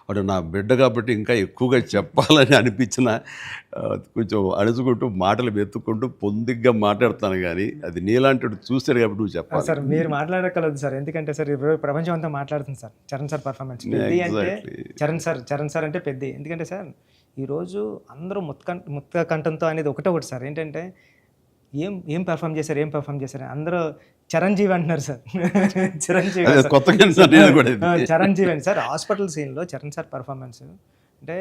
వాడు నా బిడ్డ కాబట్టి ఇంకా ఎక్కువగా చెప్పాలని అనిపించిన కొంచెం అడుచుకుంటూ మాటలు వెతుక్కుంటూ పొందిగ్గా మాట్లాడుతాను, కానీ అది నీలాంటి చూస్తాడు కాబట్టి నువ్వు చెప్పాలి. సార్ మీరు మాట్లాడగలదు సార్, ఎందుకంటే సార్ ఇప్పుడు ప్రపంచం అంతా మాట్లాడుతుంది సార్ చరణ్ సార్ పర్ఫార్మెన్స్. పెద్ద అంటే చరణ్ సార్ అంటే పెద్ద. ఎందుకంటే సార్ ఈరోజు అందరూ ముత్త కంఠంతో అనేది ఒకటి సార్, ఏంటంటే ఏం పెర్ఫామ్ చేశారు అందరూ చిరంజీవి అంటున్నారు సార్. చిరంజీవి అండి సార్. హాస్పిటల్ సీన్లో చరణ్ సార్ పర్ఫార్మెన్స్ అంటే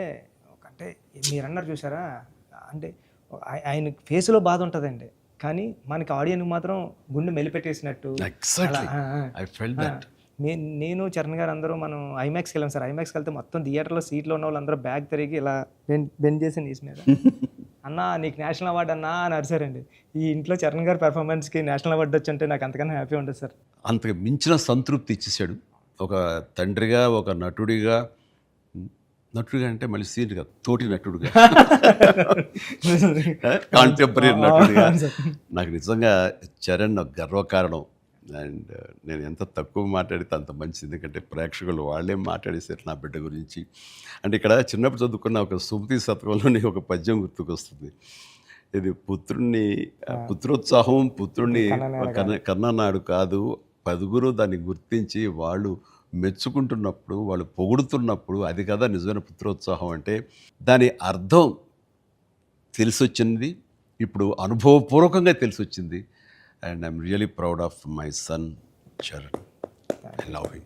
మీరు అన్నారు చూసారా, అంటే ఆయన ఫేస్లో బాధ ఉంటుందండి, కానీ మనకి ఆడియన్కి మాత్రం గుండె మెలిపెట్టేసినట్టు. నేను చరణ్ గారు అందరూ మనం ఐమాక్స్కి వెళ్ళాం సార్. ఐమాక్స్కి వెళ్తే మొత్తం థియేటర్లో సీట్లో ఉన్న వాళ్ళందరూ బ్యాగ్ తిరిగి ఇలా బెండ్ చేసి నీస్ మీద అన్నా నీకు నేషనల్ అవార్డు అన్నా అని అరిసారండి. ఈ ఇంట్లో చరణ్ గారి పెర్ఫార్మెన్స్కి నేషనల్ అవార్డు వచ్చంటే నాకు అంతకన్నా హ్యాపీ ఉంటుంది సార్. అంతకు మించిన సంతృప్తి ఇచ్చేసాడు. ఒక తండ్రిగా, ఒక నటుడిగా అంటే మళ్ళీ సీన్ కాదు, తోటి నటుడుగా, కాంటెంపరీ నటుడిగా నాకు నిజంగా చరణ్ గర్వకారణం. అండ్ నేను ఎంత తక్కువ మాట్లాడితే అంత మంచిది, ఎందుకంటే ప్రేక్షకులు వాళ్ళే మాట్లాడేసారు నా బిడ్డ గురించి. అంటే ఇక్కడ చిన్నప్పుడు చదువుకున్న ఒక సుమతి శతకంలోని ఒక పద్యం గుర్తుకొస్తుంది. ఇది పుత్రోత్సాహం పుత్రుణ్ణి కన్ననాడు కాదు, పదుగురు దాన్ని గుర్తించి వాళ్ళు మెచ్చుకుంటున్నప్పుడు, వాళ్ళు పొగుడుతున్నప్పుడు, అది కదా నిజమైన పుత్రోత్సాహం అంటే. దాని అర్థం తెలిసొచ్చింది, ఇప్పుడు అనుభవపూర్వకంగా తెలిసొచ్చింది. And I'm really proud of my son, Charan. I love him.